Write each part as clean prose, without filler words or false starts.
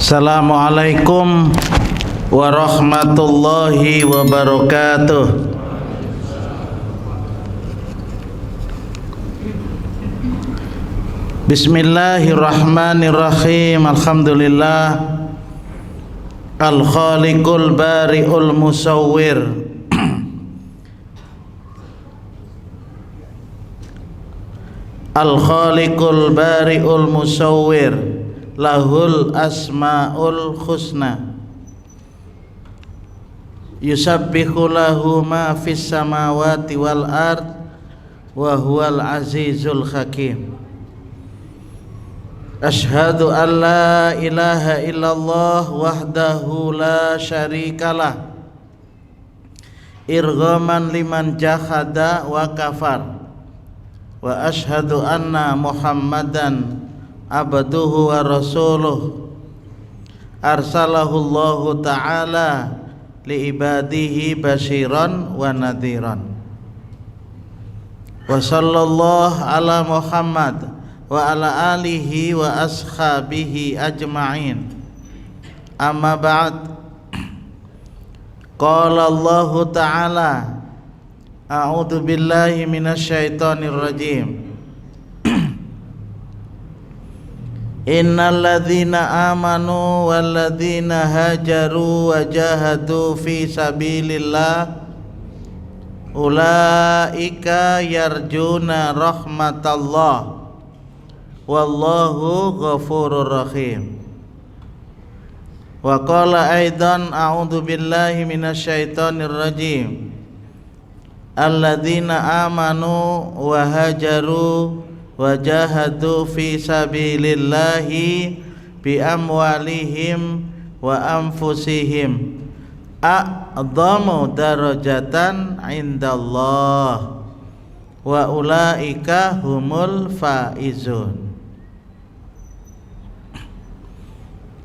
Assalamualaikum warahmatullahi wabarakatuh. Bismillahirrahmanirrahim. Alhamdulillah Al-Khaliqul Bari'ul Musawwir. Al-Khaliqul Bari'ul Musawwir, lahul asmaul husna, yusabbihu lahu ma fis samawati wal ard wa huwal azizul hakim. Ashhadu an la ilaha illallah wahdahu la syarikalah, irghaman liman jahada wa kafar, wa ashhadu anna muhammadan abduhu wa rasuluh, arsalahu Allahu ta'ala li ibadihi basyiran wa nadhiran. Wa sallallahu ala Muhammad wa ala alihi wa ashabihi ajma'in. Amma ba'd. Qala Allahu ta'ala, a'udzu billahi minasyaitonir rajim. Innal ladzina amanu wal ladzina hajaru wa jahadu fi sabilillah ulaika yarjuna rahmatallah wallahu ghafurur rahim. Wa qala aidan a'udzu billahi minasyaitonir rajim. Alladzina amanu wa hajaru wa jahadu fi sabilillahi bi amwalihim wa anfusihim a'dhamu darajatan indallah wa ulaika humul faizun.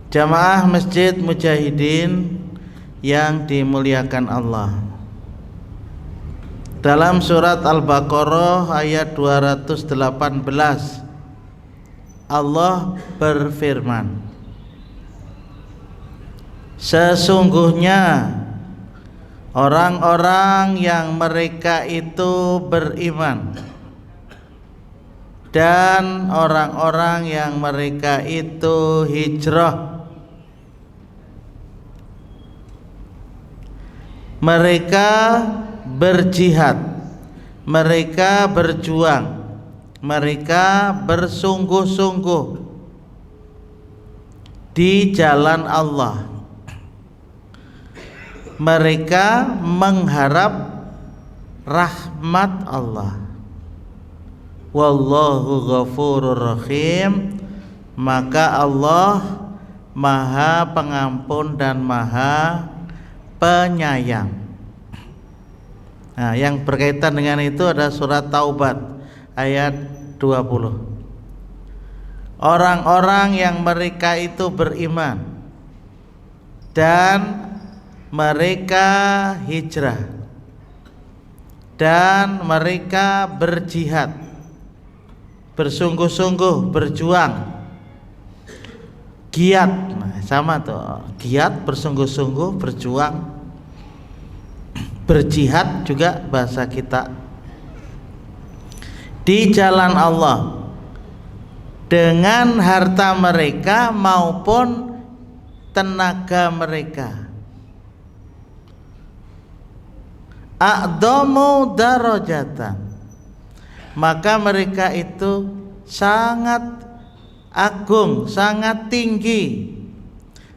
Jamaah Masjid Mujahidin yang dimuliakan Allah, dalam surat Al-Baqarah ayat 218 Allah berfirman, sesungguhnya orang-orang yang mereka itu beriman dan orang-orang yang mereka itu hijrah, mereka berjihad, mereka berjuang, mereka bersungguh-sungguh di jalan Allah, mereka mengharap rahmat Allah. Wallahu ghafurur rahim, maka Allah Maha Pengampun dan Maha Penyayang. Nah, yang berkaitan dengan itu ada surat Taubat ayat 20. Orang-orang yang mereka itu beriman dan mereka hijrah dan mereka berjihad, bersungguh-sungguh berjuang, giat. Nah, sama tuh, giat, bersungguh-sungguh berjuang, berjihad juga bahasa kita, di jalan Allah dengan harta mereka maupun tenaga mereka. A'dhamu darajatan, maka mereka itu sangat agung, sangat tinggi,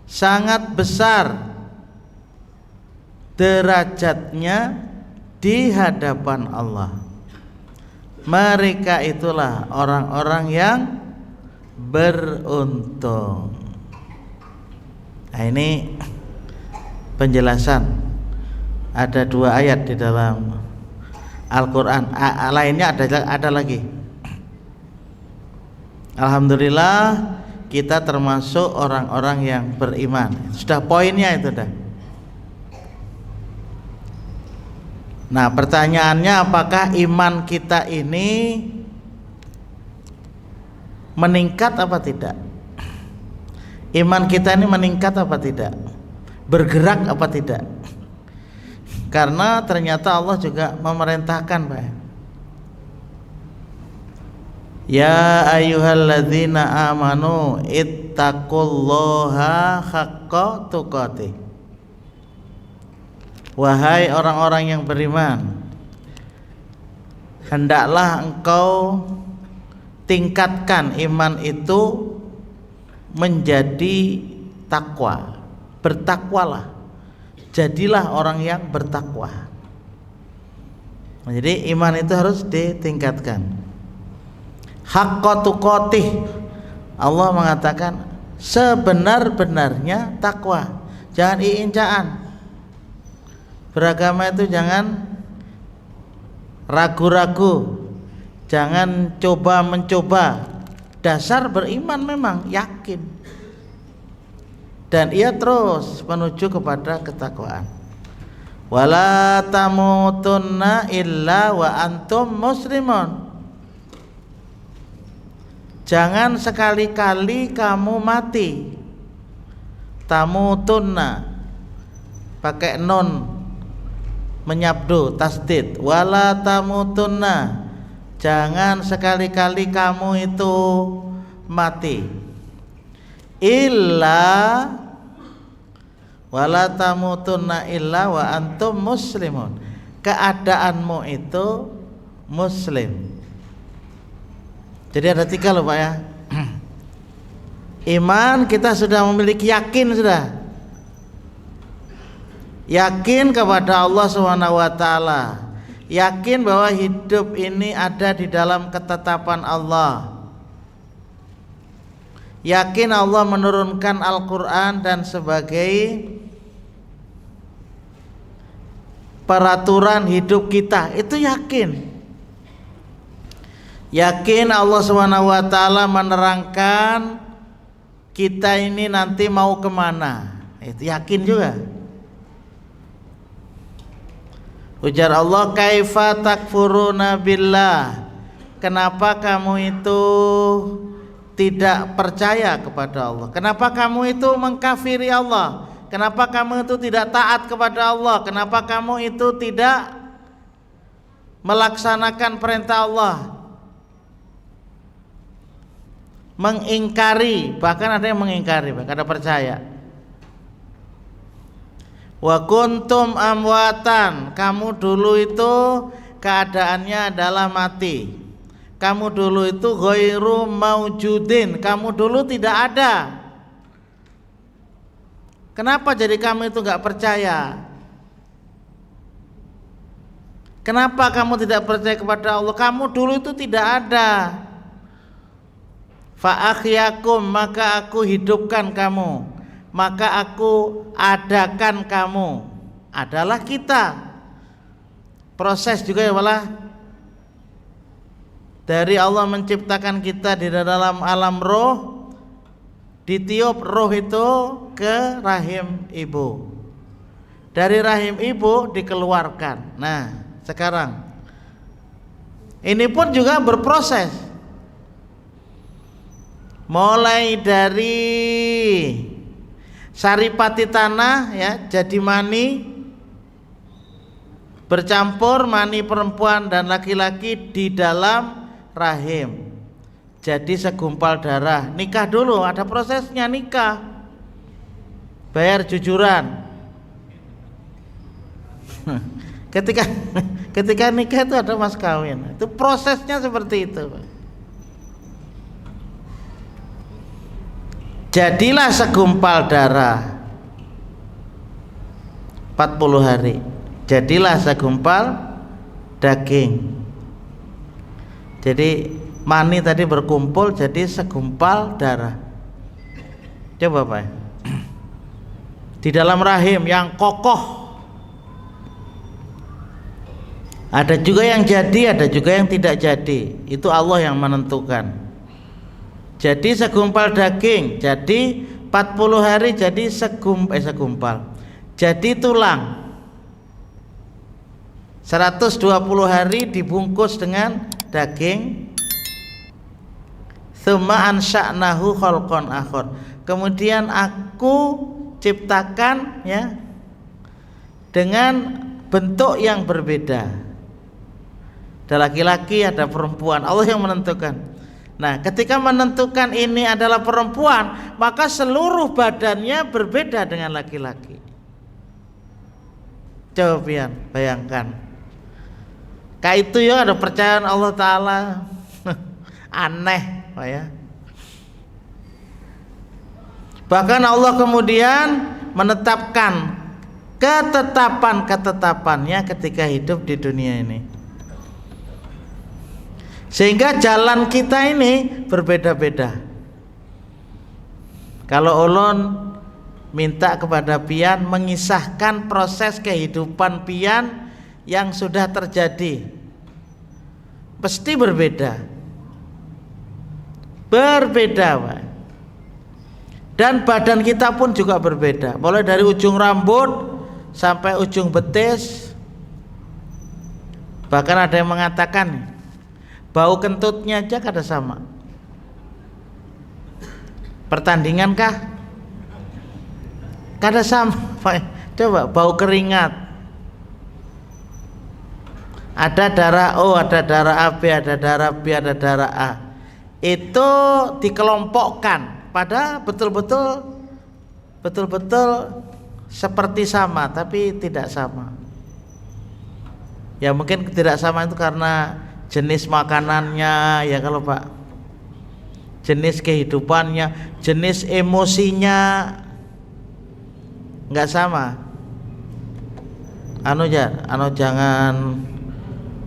sangat besar derajatnya di hadapan Allah. Mereka itulah orang-orang yang beruntung. Nah, ini penjelasan. Ada 2 ayat di dalam Al-Quran. Lainnya ada lagi. Alhamdulillah kita termasuk orang-orang yang beriman. Sudah poinnya itu dah. Nah, pertanyaannya, apakah iman kita ini meningkat apa tidak? Iman kita ini meningkat apa tidak? Bergerak apa tidak? Karena ternyata Allah juga memerintahkan, Pak. Ya ayyuhalladzina amanu ittaqullaha haqqa tuqatih. Wahai orang-orang yang beriman, hendaklah engkau tingkatkan iman itu menjadi takwa. Bertakwalah. Jadilah orang yang bertakwa. Jadi iman itu harus ditingkatkan. Haqqa tuqatih. Allah mengatakan sebenar-benarnya takwa. Jangan iin-caan. Beragama itu jangan ragu-ragu. Jangan coba-mencoba. Dasar beriman memang yakin. Dan ia terus menuju kepada ketakwaan. Wala tamutunna illa wa antum muslimun. Jangan sekali-kali kamu mati. Tamutunna pakai nun menyabdu tasdid. Wala tamutunna, jangan sekali-kali kamu itu mati. Illa wala tamutunna illa wa antum muslimun. Keadaanmu itu muslim. Jadi ada 3 loh Pak ya. Iman kita sudah memiliki, yakin sudah. Yakin kepada Allah Subhanahu wa taala. Yakin bahwa hidup ini ada di dalam ketetapan Allah. Yakin Allah menurunkan Al-Quran dan sebagai peraturan hidup kita, itu yakin. Yakin Allah SWT menerangkan kita ini nanti mau kemana, itu yakin juga. Ujar Allah, kaifa takfuruna billah, kenapa kamu itu tidak percaya kepada Allah? Kenapa kamu itu mengkafiri Allah? Kenapa kamu itu tidak taat kepada Allah? Kenapa kamu itu tidak melaksanakan perintah Allah? Mengingkari, bahkan ada yang mengingkari, bahkan ada percaya. Wa kuntum amwatan, kamu dulu itu keadaannya adalah mati. Kamu dulu itu ghairu maujudin, kamu dulu tidak ada. Kenapa jadi kamu itu gak percaya? Kenapa kamu tidak percaya kepada Allah? Kamu dulu itu tidak ada. Fa akhyakum, maka aku hidupkan kamu, maka aku adakan kamu. Adalah kita. Proses juga ya malah. Dari Allah menciptakan kita di dalam alam roh, ditiup roh itu ke rahim ibu. Dari rahim ibu dikeluarkan. Nah, sekarang ini pun juga berproses. Mulai dari saripati tanah ya, jadi mani, bercampur mani perempuan dan laki-laki di dalam rahim, jadi segumpal darah. Nikah dulu, ada prosesnya nikah, bayar jujuran. ketika nikah itu ada mas kawin, itu prosesnya seperti itu. Jadilah segumpal darah 40 hari, jadilah segumpal daging. Jadi mani tadi berkumpul jadi segumpal darah. Coba Pak, di dalam rahim yang kokoh. Ada juga yang jadi, ada juga yang tidak jadi. Itu Allah yang menentukan. Jadi segumpal daging, jadi 40 hari jadi segumpal. Jadi tulang. 120 hari dibungkus dengan daging. Tsumma ansha'nahu khalqan akhar. kemudian aku ciptakan ya dengan bentuk yang berbeda. Ada laki-laki, ada perempuan, Allah yang menentukan. Nah, ketika menentukan ini adalah perempuan, maka seluruh badannya berbeda dengan laki-laki. Coba bayangkan. Kayak itu ya, ada percayaan Allah Ta'ala. Aneh Pak ya. Bahkan Allah kemudian menetapkan ketetapan-ketetapannya ketika hidup di dunia ini, sehingga jalan kita ini berbeda-beda. Kalau ulun minta kepada pian mengisahkan proses kehidupan pian yang sudah terjadi, pasti berbeda Pak. Dan badan kita pun juga berbeda, mulai dari ujung rambut sampai ujung betis. Bahkan ada yang mengatakan bau kentutnya aja kada sama. Pertandingan kah? Kada sama. Coba bau keringat. Ada darah O, ada darah AB, ada darah B, ada darah A. Itu dikelompokkan, padahal betul-betul seperti sama, tapi tidak sama. Ya mungkin tidak sama itu karena jenis makanannya ya kalau Pak, jenis kehidupannya, jenis emosinya nggak sama. Jangan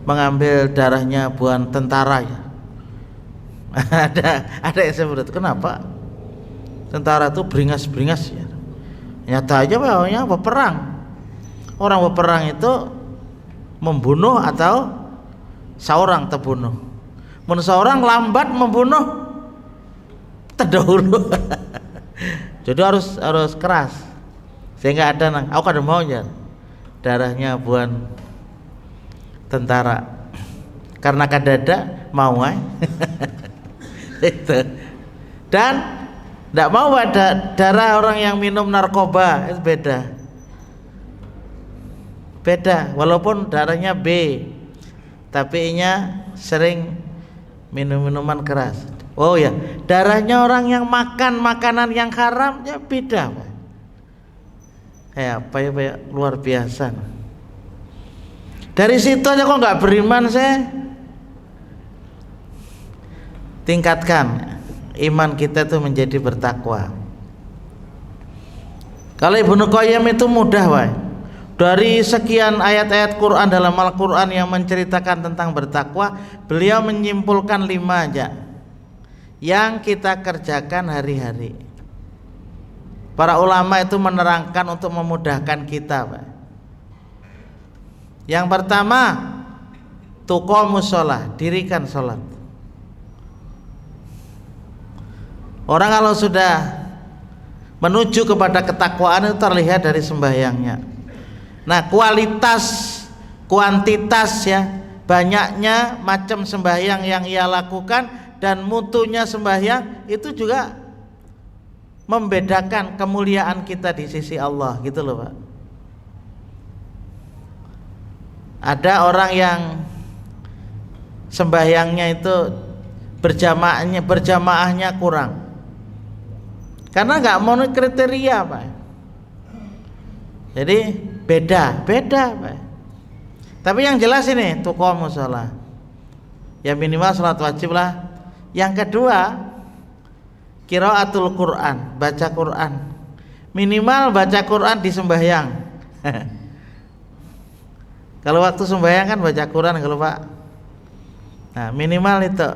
mengambil darahnya buan tentara ya. ada yang seperti itu. Kenapa? Tentara itu beringas-beringas ya. Nyata aja bahwanya peperang. Orang peperang itu membunuh atau seorang terbunuh. Mun seorang lambat membunuh terdahulu. Jadi harus keras. Sehingga ada nang aku kada mau ya darahnya buan tentara. Karena kadada mau itu. Dan tidak mau ada darah orang yang minum narkoba, itu beda walaupun darahnya B, tapi nya sering minum minuman keras. Oh ya, darahnya orang yang makan makanan yang haram ya beda Pak. Apa ya luar biasa. Dari situ aja kok nggak beriman saya. Tingkatkan iman kita itu menjadi bertakwa. Kalau Ibnu Qayyim itu mudah Pak. Dari sekian ayat-ayat Quran dalam Al-Quran yang menceritakan tentang bertakwa, beliau menyimpulkan 5 aja yang kita kerjakan hari-hari. Para ulama itu menerangkan untuk memudahkan kita Pak. Yang pertama, tuqamus shalah, dirikan sholat. Orang kalau sudah menuju kepada ketakwaan itu terlihat dari sembahyangnya. Nah, kuantitas ya, banyaknya macam sembahyang yang ia lakukan dan mutunya sembahyang itu juga membedakan kemuliaan kita di sisi Allah gitu loh Pak. Ada orang yang sembahyangnya itu berjamaahnya kurang. Karena nggak memenuhi kriteria Pak. Jadi beda Pak. Tapi yang jelas ini tuqamus shalah. Ya minimal salat wajib lah. Yang kedua, qiraatul Quran, baca Quran. Minimal baca Quran di sembahyang. Kalau waktu sembahyang kan baca Quran kalau Pak. Nah, minimal itu.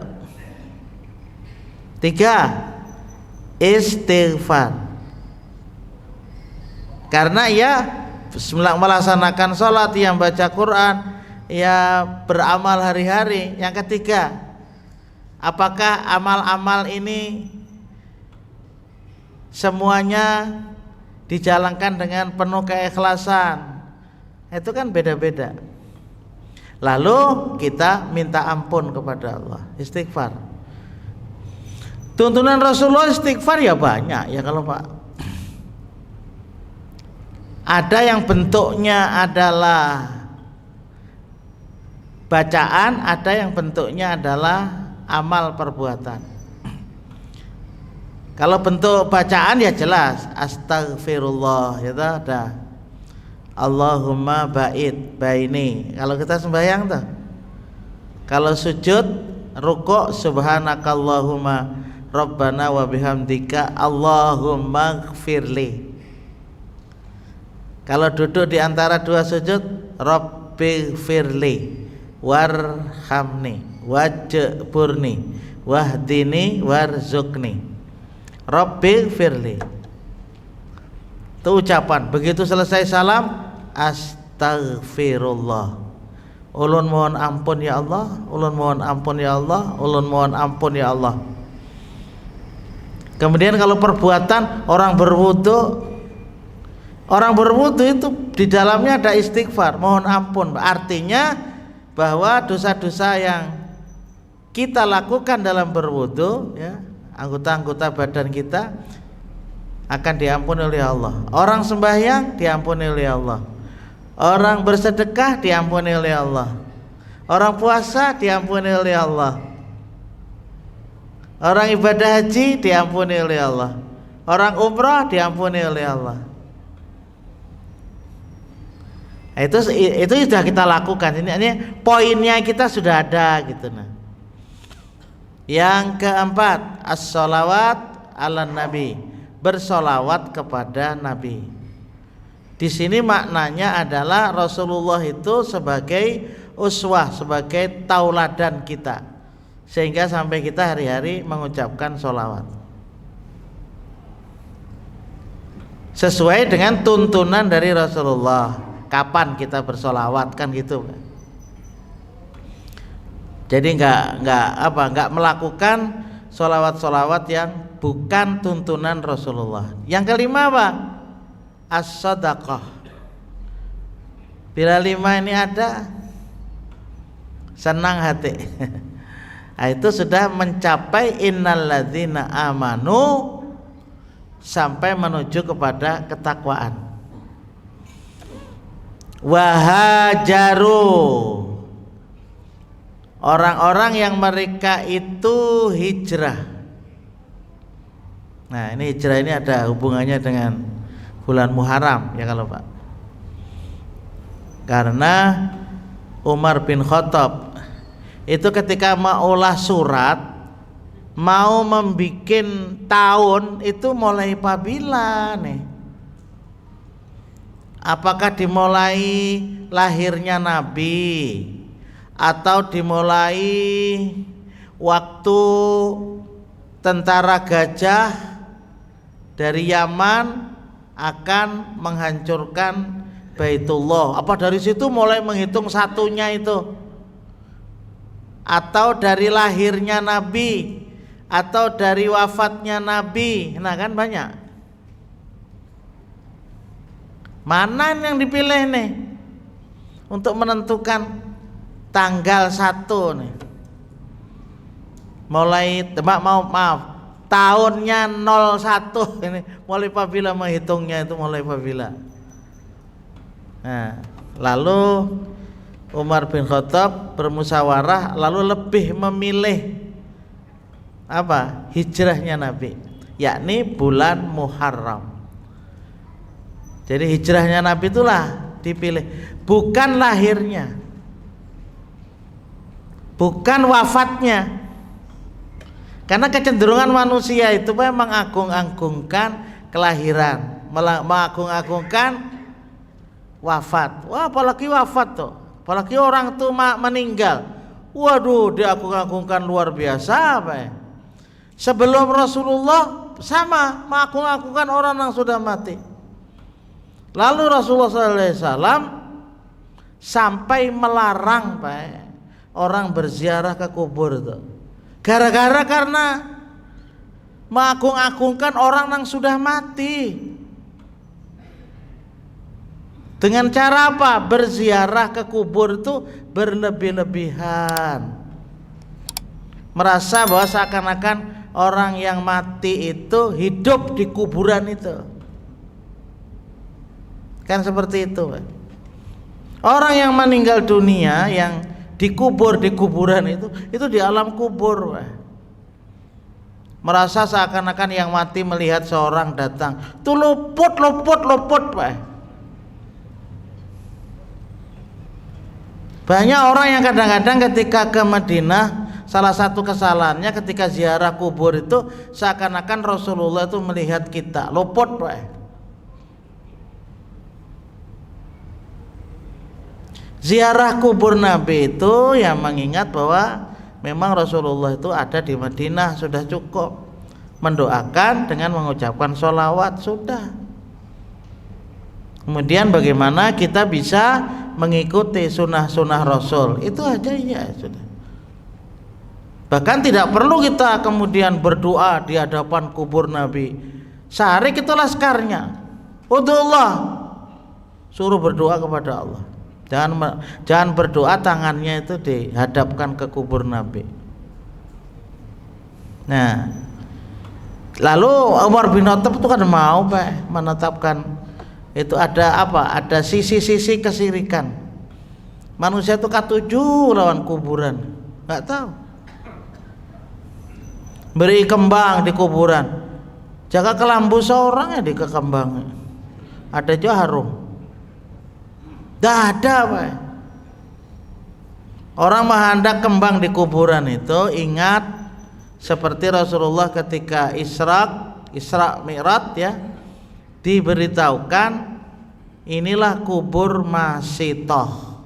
3, istighfar. Karena ya melaksanakan sholat, yang baca Quran, ya beramal hari-hari. Yang ketiga, apakah amal-amal ini semuanya dijalankan dengan penuh keikhlasan? Itu kan beda-beda. Lalu kita minta ampun kepada Allah, istighfar. Tuntunan Rasulullah istighfar ya banyak ya kalau Pak. Ada yang bentuknya adalah bacaan, ada yang bentuknya adalah amal perbuatan. Kalau bentuk bacaan ya jelas astagfirullah, ya ada Allahumma ba'id baini. Kalau kita sembahyang tuh, kalau sujud rukuk subhanakallahumma rabbana wa bihamdika Allahumma gfirli. Kalau duduk di antara dua sujud rabbi gfirli warhamni wajburni wahdini warzuqni rabbi gfirli. Itu ucapan. Begitu selesai salam astagfirullah, ulun mohon ampun ya Allah, ulun mohon ampun ya Allah, ulun mohon ampun ya Allah. Kemudian kalau perbuatan orang berwudu itu di dalamnya ada istighfar, mohon ampun. Artinya bahwa dosa-dosa yang kita lakukan dalam berwudu ya, anggota-anggota badan kita akan diampuni oleh Allah. Orang sembahyang diampuni oleh Allah. Orang bersedekah diampuni oleh Allah. Orang puasa diampuni oleh Allah. Orang ibadah haji diampuni oleh Allah. Orang umrah diampuni oleh Allah. Itu sudah kita lakukan. Ini poinnya kita sudah ada gitu nah. Yang keempat, as-sholawat ala nabi, bersolawat kepada Nabi. Di sini maknanya adalah Rasulullah itu sebagai uswah, sebagai tauladan kita, sehingga sampai kita hari-hari mengucapkan sholawat sesuai dengan tuntunan dari Rasulullah. Kapan kita bersolawat kan gitu. Jadi nggak melakukan solawat-solawat yang bukan tuntunan Rasulullah. Yang kelima apa? As-sadaqah. Bila lima ini ada, senang hati. Nah, itu sudah mencapai innalladzina amanu sampai menuju kepada ketakwaan. Wahajaru, orang-orang yang mereka itu hijrah. Nah, ini hijrah ini ada hubungannya dengan bulan Muharram ya kalau Pak. Karena Umar bin Khattab itu ketika maulah surat, mau membikin tahun itu mulai pabila nih. Apakah dimulai lahirnya Nabi atau dimulai waktu tentara gajah dari Yaman akan menghancurkan Baitullah? Apa dari situ mulai menghitung satunya itu? Atau dari lahirnya Nabi atau dari wafatnya Nabi? Nah kan banyak. Mana yang dipilih nih untuk menentukan tanggal 1 nih? Mulai tahunnya 01 ini mulai pabila menghitungnya itu mulai pabila. Nah, lalu Umar bin Khattab bermusyawarah lalu lebih memilih apa? Hijrahnya Nabi, yakni bulan Muharram. Jadi hijrahnya Nabi itulah dipilih, bukan lahirnya, bukan wafatnya. Karena kecenderungan manusia itu memang mengagung-agungkan kelahiran, mengagung-agungkan wafat. Wah, apalagi wafat tuh, apalagi orang tuh meninggal. Waduh, diagung-agungkan luar biasa apa ya? Sebelum Rasulullah sama mengagung-agungkan orang yang sudah mati. Lalu Rasulullah SAW sampai melarang Pak, orang berziarah ke kubur itu. Karena mengagung-agungkan orang yang sudah mati. Dengan cara apa? Berziarah ke kubur itu berlebih-lebihan. Merasa bahwa seakan-akan orang yang mati itu hidup di kuburan itu. Kan seperti itu, Pak. Orang yang meninggal dunia yang dikubur di kuburan itu di alam kubur, Pak. Merasa seakan-akan yang mati melihat seorang datang. Itu luput, Pak. Banyak orang yang kadang-kadang ketika ke Madinah, salah satu kesalahannya ketika ziarah kubur itu seakan-akan Rasulullah itu melihat kita. Luput, Pak. Ziarah kubur Nabi itu yang mengingat bahwa memang Rasulullah itu ada di Madinah, sudah cukup. Mendoakan dengan mengucapkan sholawat, sudah. Kemudian bagaimana kita bisa mengikuti sunnah-sunnah Rasul, itu aja ya sudah. Bahkan tidak perlu kita kemudian berdoa di hadapan kubur Nabi. Syarik itu laskarnya. Udullah, suruh berdoa kepada Allah. Jangan berdoa tangannya itu dihadapkan ke kubur Nabi. Nah, lalu Umar bin Khattab itu kan mau, Pak, menetapkan itu ada apa? Ada sisi-sisi kesirikan. Manusia itu katuju lawan kuburan, nggak tahu. Beri kembang di kuburan, jaga kelambu seorang ya di kekembang. Ada juga harum. Dah ada, Pak. Orang menghendak kembang di kuburan itu ingat seperti Rasulullah ketika Isra Mi'raj ya, diberitahukan inilah kubur Masitoh.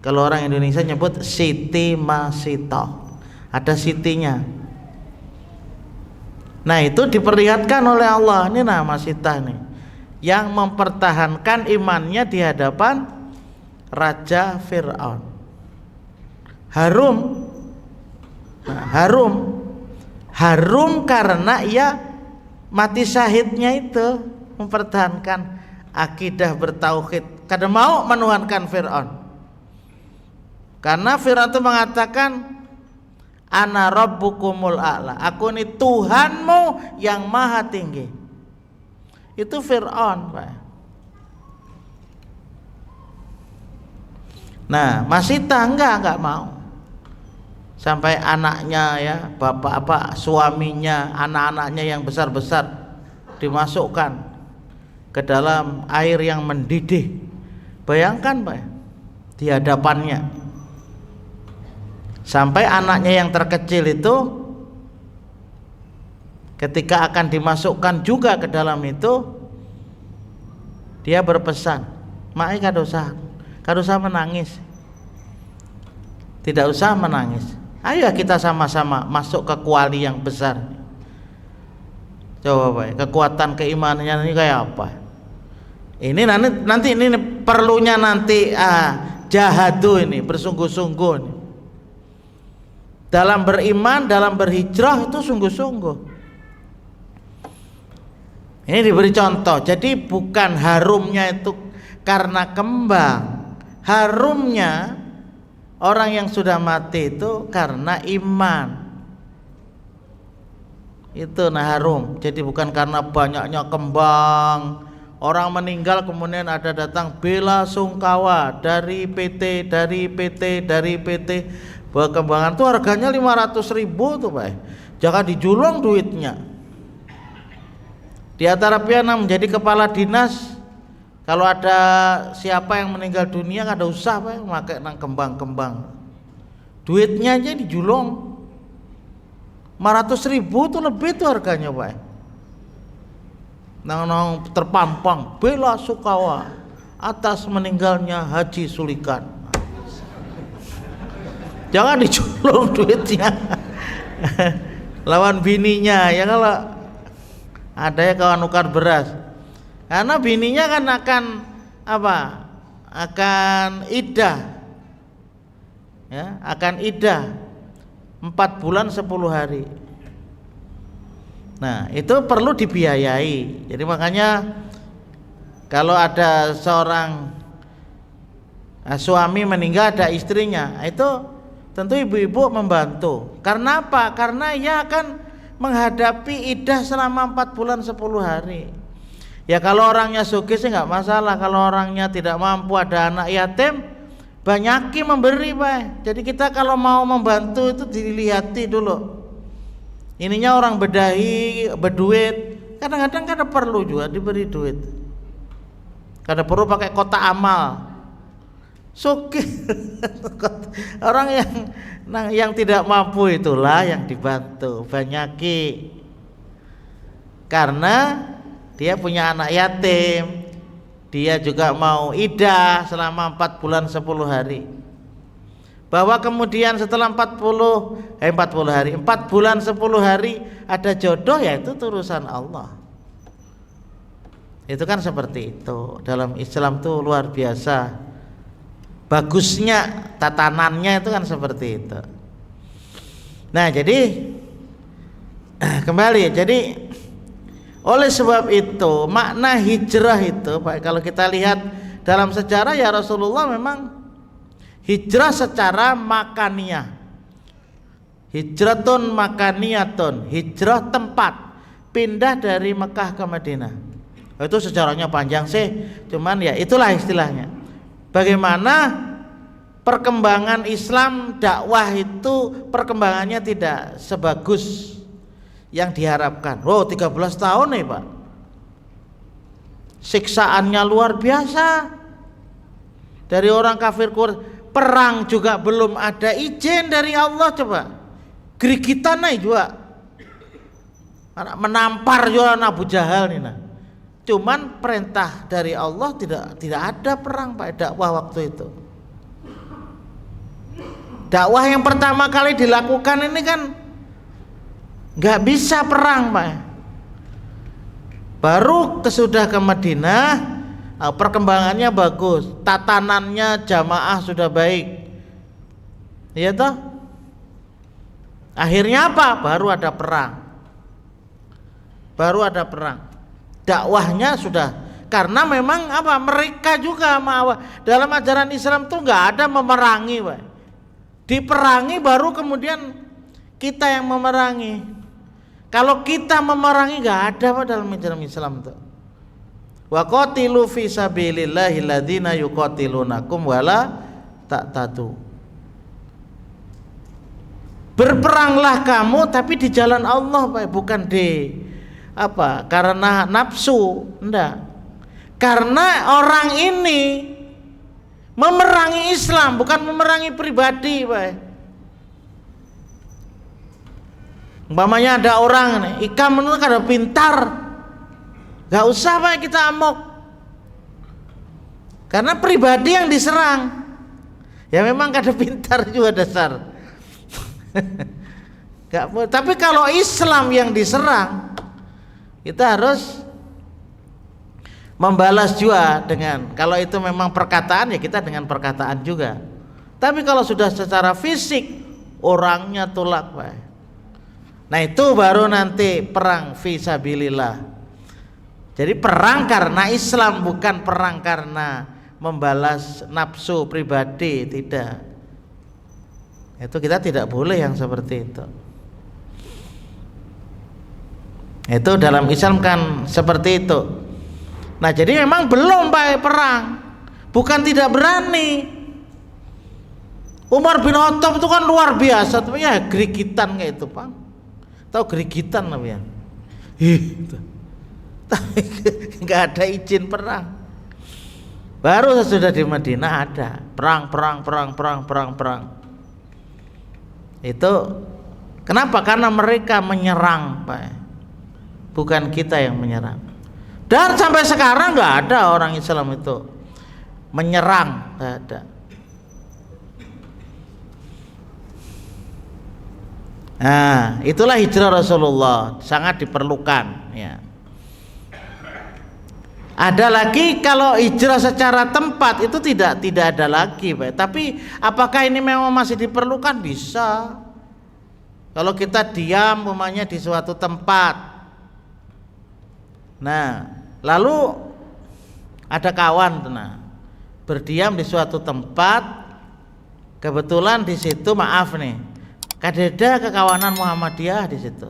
Kalau orang Indonesia nyebut Siti Masitoh, ada sitinya. Nah, itu diperlihatkan oleh Allah, ini nama Masitah nih, yang mempertahankan imannya di hadapan Raja Fir'aun. Harum. Nah, harum karena ia mati syahidnya itu mempertahankan akidah bertauhid, karena mau menuhankan Fir'aun. Karena Fir'aun itu mengatakan ana rabbukumul a'la, aku ini Tuhanmu yang maha tinggi. Itu Fir'aun, Pak. Nah, Masitah enggak mau. Sampai anaknya ya, suaminya, anak-anaknya yang besar-besar dimasukkan ke dalam air yang mendidih. Bayangkan, Pak, di hadapannya. Sampai anaknya yang terkecil itu ketika akan dimasukkan juga ke dalam itu, dia berpesan, "Mak, kada usah menangis. Tidak usah menangis. Ayo kita sama-sama masuk ke kuali yang besar." Coba, Pak, kekuatan keimanannya ini kayak apa? Ini nanti ini perlunya nanti jahadu ini, bersungguh-sungguh nih. Dalam beriman, dalam berhijrah itu sungguh-sungguh. Ini diberi contoh. Jadi bukan harumnya itu karena kembang. Harumnya orang yang sudah mati itu karena iman. Itu harum. Jadi bukan karena banyaknya kembang. Orang meninggal kemudian ada datang bela sungkawa dari PT. Bahwa kembangan itu harganya 500.000 tuh, Pak. Jangan dijulung duitnya. Di antara pihak yang menjadi kepala dinas, kalau ada siapa yang meninggal dunia kada usah, Pak, pakai nang kembang-kembang. Duitnya aja dijulung. 500.000 tuh lebih tuh harganya, Pak. Nang terpampang bela sungkawa atas meninggalnya Haji Sulikan. Jangan dijulung duitnya. Lawan bininya ya, kalau ada ya kawan nukar beras, karena bininya kan akan idah ya, akan idah 4 bulan 10 hari. Nah, itu perlu dibiayai. Jadi makanya kalau ada seorang suami meninggal, ada istrinya, itu tentu ibu-ibu membantu. Karena apa? Karena ia akan menghadapi iddah selama 4 bulan 10 hari. Ya kalau orangnya sugih sih nggak masalah. Kalau orangnya tidak mampu, ada anak yatim, banyaki memberi, Pak. Jadi kita kalau mau membantu itu dilihati dulu. Ininya orang bedahi, berduit. Kadang-kadang kan perlu juga diberi duit. Kadang perlu pakai kotak amal. Sugih. Orang yang tidak mampu itulah yang dibantu, banyaki. Karena dia punya anak yatim, dia juga mau iddah selama 4 bulan 10 hari. Bahwa kemudian setelah 4 bulan 10 hari ada jodoh, ya itu urusan Allah. Itu kan seperti itu. Dalam Islam tuh luar biasa bagusnya tatanannya, itu kan seperti itu. Nah, jadi kembali, jadi oleh sebab itu makna hijrah itu, Pak, kalau kita lihat dalam sejarah ya Rasulullah memang hijrah secara makaniyah. Hijratun makaniyatun, hijrah tempat, pindah dari Mekah ke Madinah. Itu sejarahnya panjang sih, cuman ya itulah istilahnya. Bagaimana perkembangan Islam, dakwah itu perkembangannya tidak sebagus yang diharapkan. 13 tahun nih, Pak. Siksaannya luar biasa. Dari orang kafir Quraisy, perang juga belum ada izin dari Allah, coba. Gerigitan nih juga. Menampar juga Abu Jahal nih nah. Cuman perintah dari Allah tidak ada perang, Pak, dakwah waktu itu. Dakwah yang pertama kali dilakukan ini kan nggak bisa perang, Pak. Baru kesudah ke Madinah, perkembangannya bagus, tatanannya jamaah sudah baik, iya toh. Akhirnya apa? Baru ada perang. Dakwahnya sudah, karena memang apa? Mereka juga dalam ajaran Islam tuh nggak ada memerangi, Pak. Diperangi baru kemudian kita yang memerangi. Kalau kita memerangi nggak ada, Pak, dalam ajaran Islam tuh. Wa qatilu fi sabilillahi alladziina yuqatilunakum wala ta'tadu. Berperanglah kamu tapi di jalan Allah, Pak, bukan di apa? Karena nafsu, enggak. Karena orang ini memerangi Islam, bukan memerangi pribadi, Pak. Umpamanya ada orang nih, ikam menurut kada pintar, gak usah, Pak, kita amok. Karena pribadi yang diserang, ya memang kada pintar juga dasar. Gak, tapi kalau Islam yang diserang, kita harus membalas juga dengan, kalau itu memang perkataan ya kita dengan perkataan juga. Tapi kalau sudah secara fisik orangnya tolak, Pak. Nah itu baru nanti perang fisabilillah. Jadi perang karena Islam, bukan perang karena membalas nafsu pribadi, tidak. Itu kita tidak boleh yang seperti itu. Itu dalam Islam kan seperti itu. Nah jadi memang belum, Pak, perang, bukan tidak berani. Umar bin Khattab itu kan luar biasa, tapi ya gerigitan kayak itu, Pak. Tahu gerigitan namanya? Tapi nggak ada izin perang. Baru sesudah di Madinah ada perang. Itu kenapa? Karena mereka menyerang, Pak, bukan kita yang menyerang. Dan sampai sekarang nggak ada orang Islam itu menyerang, nggak ada. Nah, itulah hijrah Rasulullah, sangat diperlukan, ya. Ada lagi kalau hijrah secara tempat itu tidak ada lagi, Pak. Tapi apakah ini memang masih diperlukan? Bisa. Kalau kita diam umpamanya di suatu tempat. Nah, lalu ada kawan, nah, berdiam di suatu tempat, Kebetulan di situ maaf nih, kadeda kekawanan Muhammadiyah di situ.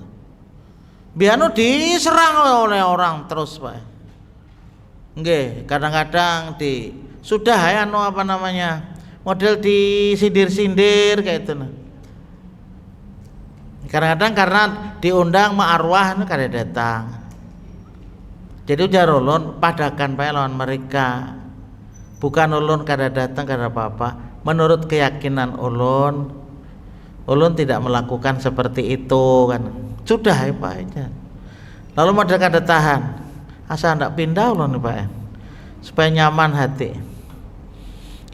Bianu diserang oleh orang terus Pak. Nggih, kadang-kadang sudah ya apa namanya? Model disindir-sindir kayak itu. Kadang-kadang karena diundang ma'arwah itu kada datang. Jadi ujar ulun padakan Pak lawan mereka. Bukan ulun kada datang kada apa-apa. Menurut keyakinan ulun tidak melakukan seperti itu kan. Sudah ya Pak aja. Lalu model kada tahan. Asa ndak pindah ulun Pak. Supaya nyaman hati.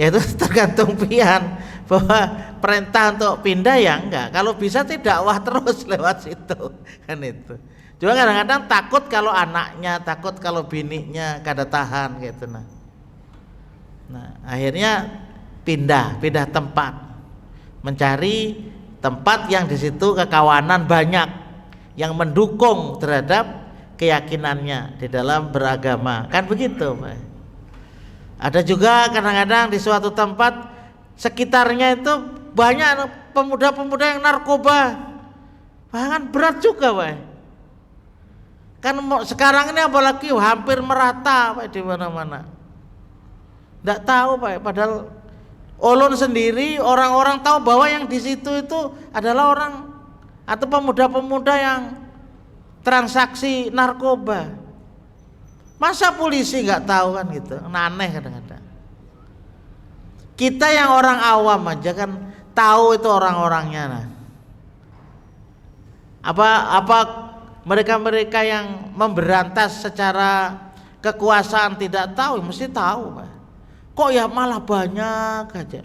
Ya itu tergantung pian bahwa perintah untuk pindah ya enggak. Kalau bisa tidak dakwah terus lewat situ kan itu. Cuma kadang-kadang takut kalau anaknya, takut kalau bininya kada tahan gitu nah. Nah, akhirnya pindah tempat. Mencari tempat yang di situ kekawanan banyak yang mendukung terhadap keyakinannya di dalam beragama. Kan begitu, Pak. Ada juga kadang-kadang di suatu tempat sekitarnya itu banyak pemuda-pemuda yang narkoba. Bahkan berat juga, Pak. Kan sekarang ini apalagi hampir merata Pak di mana-mana. Enggak tahu Pak, padahal ulun sendiri orang-orang tahu bahwa yang di situ itu adalah orang atau pemuda-pemuda yang transaksi narkoba. Masa polisi nggak tahu kan gitu? Aneh kadang-kadang. Kita yang orang awam aja kan tahu itu orang-orangnya. Nah. Apa mereka-mereka yang memberantas secara kekuasaan tidak tahu? Mesti tahu, Pak. Kok ya malah banyak aja?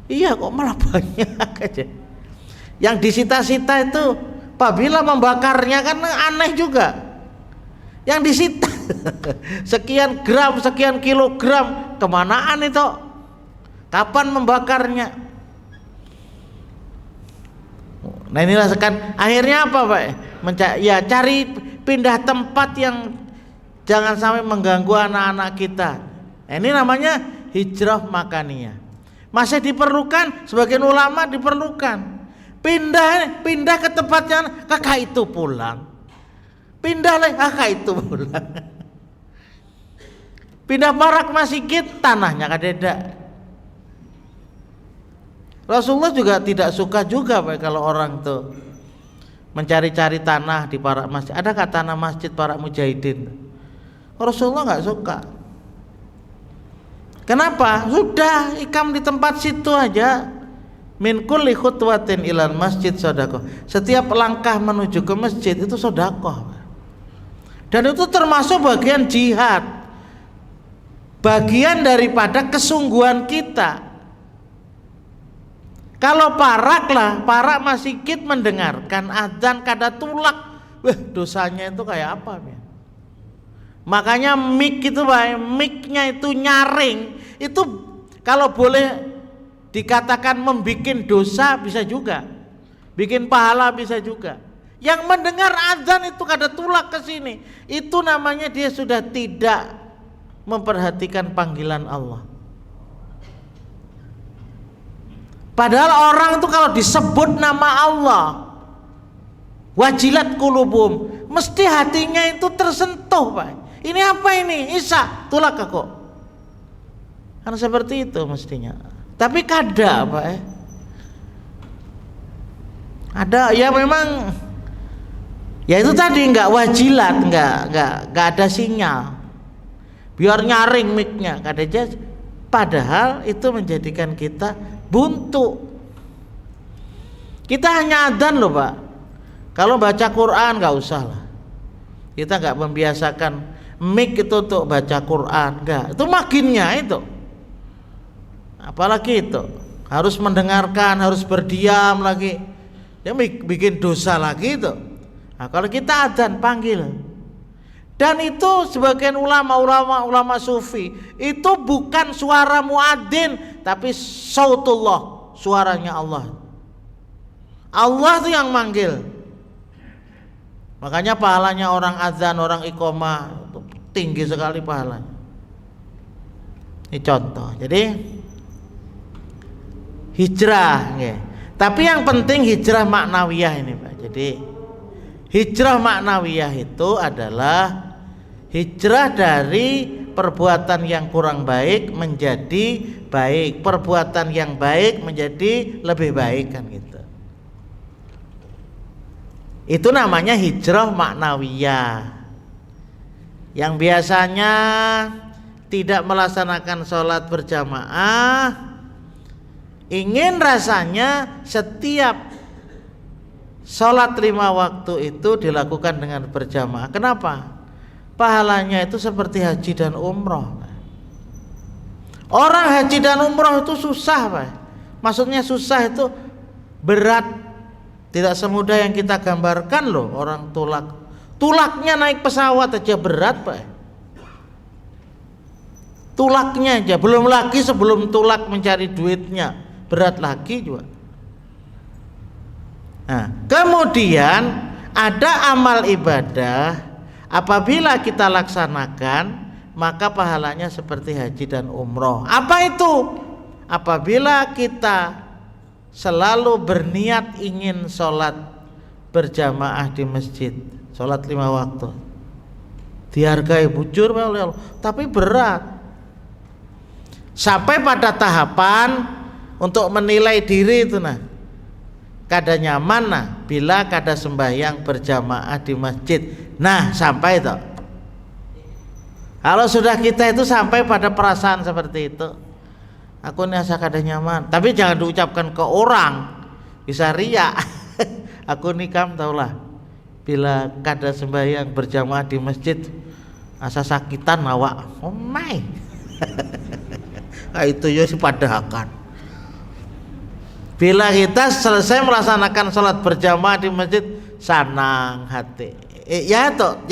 Iya, kok malah banyak aja. Yang disita-sita itu apabila membakarnya kan aneh juga. Yang disita sekian gram, sekian kilogram, kemanaan itu? Kapan membakarnya? Nah inilah kan akhirnya apa Pak? Ya cari pindah tempat yang jangan sampai mengganggu anak-anak kita. Nah, ini namanya hijrah makaniyah. Masih diperlukan, sebagian ulama diperlukan. Pindah ke tempat yang kakak itu pulang. Pindah lagi kakak itu pulang. Pindah barak masjid tanahnya kadeda. Rasulullah juga tidak suka juga Pak kalau orang tuh mencari-cari tanah di parak masjid. Adakah tanah masjid para mujahidin? Rasulullah nggak suka. Kenapa? Sudah ikam di tempat situ aja. Min kulli khutwatin ilal masjid sedekah. Setiap langkah menuju ke masjid itu sedekah. Dan itu termasuk bagian jihad. Bagian daripada kesungguhan kita. Kalau parak masjid mendengarkan adzan kada tulak, wah dosanya itu kayak apa ya? Makanya mic itu Pak, mic-nya itu nyaring, itu kalau boleh dikatakan membikin dosa bisa juga, bikin pahala bisa juga. Yang mendengar adzan itu kada tulak ke sini, itu namanya dia sudah tidak memperhatikan panggilan Allah. Padahal orang itu kalau disebut nama Allah, wajilat kulubum, mesti hatinya itu tersentuh Pak. Ini apa ini? Isa, tulak kok. Karena seperti itu mestinya. Tapi kada Pak. Ada ya memang. Ya itu tadi nggak wajilat, nggak ada sinyal. Biar nyaring mic-nya, kada aja. Padahal itu menjadikan kita buntu. Kita hanya adzan loh Pak. Kalau baca Quran nggak usah lah. Kita nggak membiasakan mic itu untuk baca Quran, nggak. Itu makinnya itu. Apalagi itu harus mendengarkan, harus berdiam lagi. Ya bikin dosa lagi itu. Nah, kalau kita adzan panggil. Dan itu sebagian ulama sufi itu bukan suara muadzin tapi sautullah, suaranya Allah. Allah itu yang manggil. Makanya pahalanya orang azan, orang iqomah tinggi sekali pahalanya. Ini contoh. Jadi hijrah nggih. Tapi yang penting hijrah maknawiyah ini Pak. Jadi hijrah maknawiyah itu adalah hijrah dari perbuatan yang kurang baik menjadi baik, perbuatan yang baik menjadi lebih baik kan gitu. Itu namanya hijrah maknawiyah. Yang biasanya tidak melaksanakan sholat berjamaah, ingin rasanya setiap sholat 5 waktu itu dilakukan dengan berjamaah. Kenapa? Pahalanya itu seperti haji dan umroh. Orang haji dan umroh itu susah Pak. Maksudnya susah itu berat, tidak semudah yang kita gambarkan loh. Orang tulaknya naik pesawat aja berat Pak. Tulaknya aja, belum lagi sebelum tulak mencari duitnya, berat lagi juga. Nah, kemudian ada amal ibadah apabila kita laksanakan maka pahalanya seperti haji dan umroh. Apa itu? Apabila kita selalu berniat ingin sholat berjamaah di masjid, sholat 5 waktu, dihargai bujur oleh Allah, tapi berat. Sampai pada tahapan untuk menilai diri itu nah, kada nyaman nah bila kada sembahyang berjamaah di masjid. Nah sampai itu. Kalau sudah kita itu sampai pada perasaan seperti itu, aku ngerasa kada nyaman, tapi jangan diucapkan ke orang, bisa riya. Aku nikam taulah, bila kada sembahyang berjamaah di masjid, asa sakitan awak. Oh my. Nah, itu ya sepadahakan. Bila kita selesai melaksanakan sholat berjamaah di masjid, senang hati. Ya toh,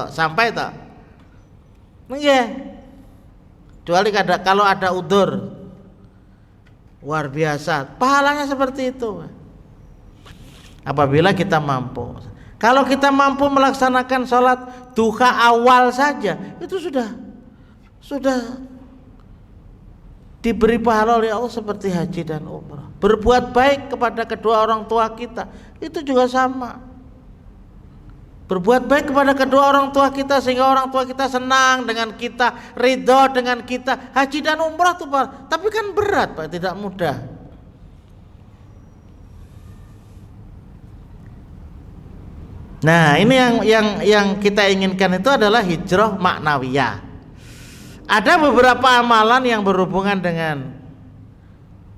sampai toh. Iya. Kecuali kalau ada udzur, luar biasa, pahalanya seperti itu. Apabila kita mampu. Kalau kita mampu melaksanakan sholat duha awal saja, itu sudah diberi pahala oleh Allah seperti haji dan umrah. Berbuat baik kepada kedua orang tua kita itu juga sama. Berbuat baik kepada kedua orang tua kita sehingga orang tua kita senang dengan kita, ridho dengan kita. Haji dan umrah itu tapi kan berat Pak, tidak mudah. Nah, ini yang kita inginkan itu adalah hijrah maknawiyah. Ada beberapa amalan yang berhubungan dengan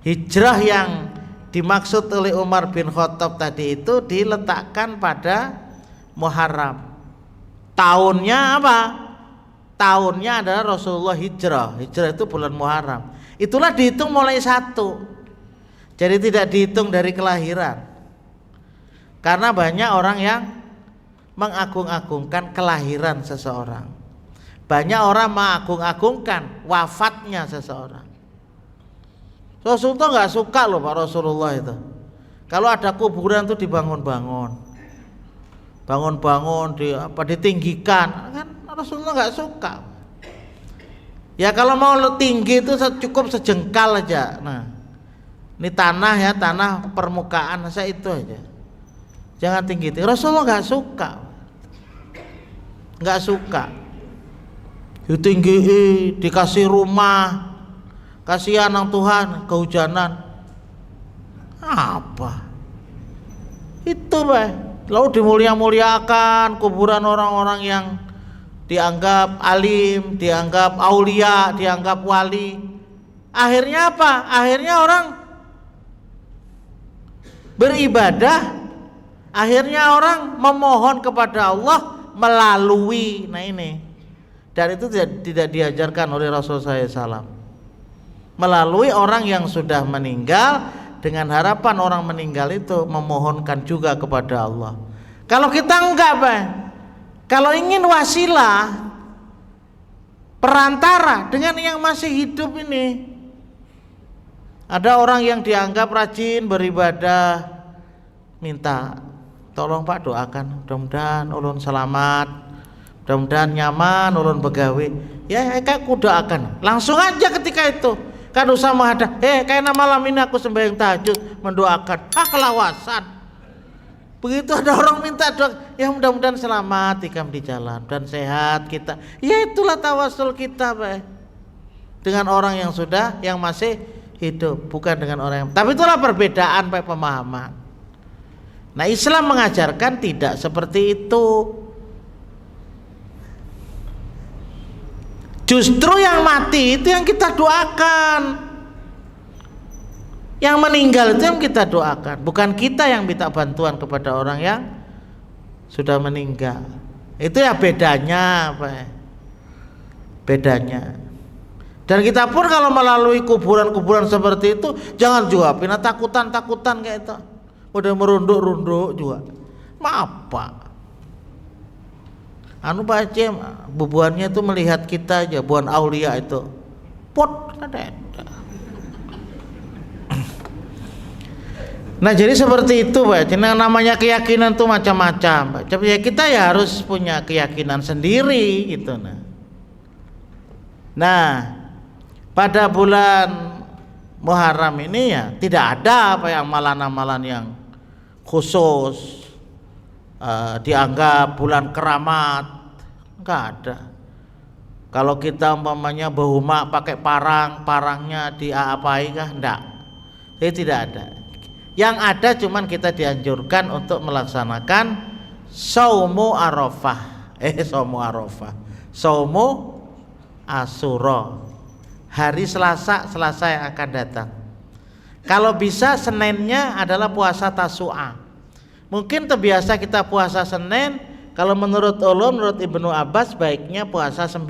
hijrah yang dimaksud oleh Umar bin Khattab tadi itu diletakkan pada Muharram. Tahunnya apa? Tahunnya adalah Rasulullah hijrah. Hijrah itu bulan Muharram. Itulah dihitung mulai 1. Jadi tidak dihitung dari kelahiran. Karena banyak orang yang mengagung-agungkan kelahiran seseorang. Banyak orang mengagung-agungkan wafatnya seseorang. Rasulullah nggak suka loh Pak Rasulullah itu. Kalau ada kuburan tuh dibangun-bangun, ditinggikan, kan Rasulullah nggak suka. Ya kalau mau tinggi itu cukup sejengkal aja. Nah, ini tanah ya, tanah permukaan saya itu aja. Jangan tinggi. Rasulullah nggak suka. Tinggi, dikasih rumah, kasihan nang Tuhan kehujanan. Apa? Itu Pak. Lalu dimulia-muliakan kuburan orang-orang yang dianggap alim, dianggap aulia, dianggap wali. Akhirnya apa? Akhirnya orang beribadah, akhirnya orang memohon kepada Allah melalui, nah ini. Dan itu tidak diajarkan oleh Rasulullah SAW. Melalui orang yang sudah meninggal, dengan harapan orang meninggal itu memohonkan juga kepada Allah. Kalau kita enggak Pak, kalau ingin wasilah, perantara dengan yang masih hidup ini. Ada orang yang dianggap rajin beribadah, minta tolong Pak doakan, mudah-mudahan ulun selamat, mudah-mudahan nyaman ulun begawe. Ya aku doakan. Langsung aja ketika itu. Kan usah menghadap, kayaknya malam ini aku sembahyang tahajud mendoakan, kelawasan. Begitu ada orang minta doa, ya mudah-mudahan selamat tikam di jalan dan sehat kita. Ya itulah tawasul kita, Pak. Dengan orang yang masih hidup, bukan dengan orang yang. Tapi itulah perbedaan, Pak, pemahaman. Nah, Islam mengajarkan tidak seperti itu. Justru yang mati itu yang kita doakan. Yang meninggal itu yang kita doakan, bukan kita yang minta bantuan kepada orang yang sudah meninggal. Itu ya bedanya, Pak. Bedanya. Dan kita pun kalau melalui kuburan-kuburan seperti itu jangan juga pindah takutan-takutan kayak itu. Udah merunduk-runduk juga. Maaf, Pak. Pak Haji, bubuannya itu melihat kita aja, buan aulia itu. Pot ada. Nah, jadi seperti itu, Pak. Jadi namanya keyakinan itu macam-macam, Pak. Jadi kita ya harus punya keyakinan sendiri gitu. Nah, pada bulan Muharram ini ya tidak ada apa yang amalan-amalan yang khusus dianggap bulan keramat, enggak ada. Kalau kita umpamanya berhuma pakai parangnya diapain kah? Enggak. Jadi tidak ada. Yang ada cuman kita dianjurkan untuk melaksanakan Saumu Arafah. Saumu Arafah. Saumu Asyura. Hari Selasa yang akan datang. Kalau bisa Seninnya adalah puasa Tasu'a. Mungkin terbiasa kita puasa Senin. Kalau menurut ulun, menurut Ibnu Abbas baiknya puasa 9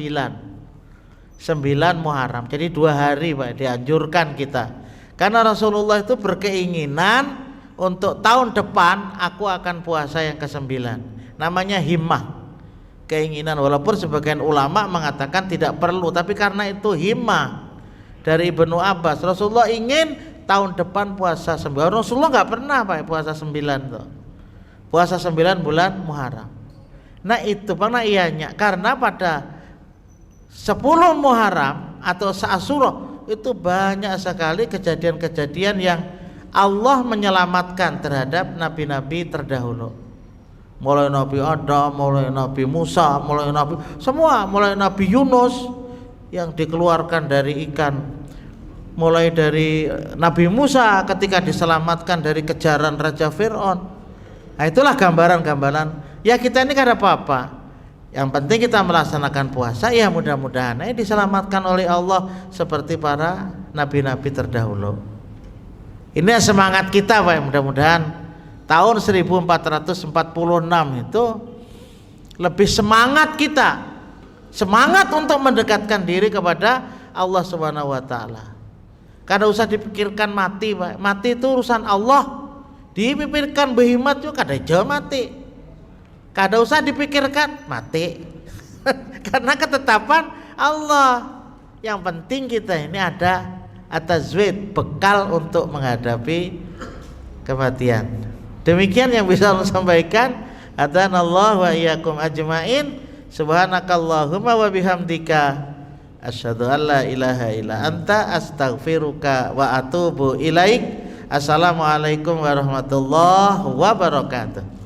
Muharram. Jadi 2 hari, Pak, dianjurkan kita. Karena Rasulullah itu berkeinginan untuk tahun depan aku akan puasa yang ke-9. Namanya himmah, keinginan. Walaupun sebagian ulama mengatakan tidak perlu, tapi karena itu himmah dari Ibnu Abbas. Rasulullah ingin tahun depan puasa 9. Rasulullah nggak pernah, Pak, puasa 9 tuh. Puasa 9 bulan Muharram. Nah itu karena ianya, karena pada 10 Muharram atau Asyura itu banyak sekali kejadian-kejadian yang Allah menyelamatkan terhadap nabi-nabi terdahulu. Mulai Nabi Adam, mulai Nabi Musa, mulai Nabi Yunus yang dikeluarkan dari ikan, mulai dari Nabi Musa ketika diselamatkan dari kejaran Raja Fir'aun. Nah itulah gambaran-gambaran. Ya kita ini kan ada apa-apa. Yang penting kita melaksanakan puasa, ya mudah-mudahan diselamatkan oleh Allah seperti para nabi-nabi terdahulu. Ini semangat kita, Pak. Mudah-mudahan tahun 1446 itu lebih semangat kita, semangat untuk mendekatkan diri kepada Allah Subhanahu wa taala. Kada usah dipikirkan mati, Pak. Mati itu urusan Allah. Dipikirkan behimat juga kada jauh mati. Kada usah dipikirkan mati. Karena ketetapan Allah. Yang penting kita ini ada at-tazwid, bekal untuk menghadapi kematian. Demikian yang bisa saya sampaikan. Atanallahu wa iyyakum ajmain. Subhanakallahumma wa bihamdika asyhadu an la ilaha illa anta astaghfiruka wa atubu ilaik. Assalamualaikum warahmatullahi wabarakatuh.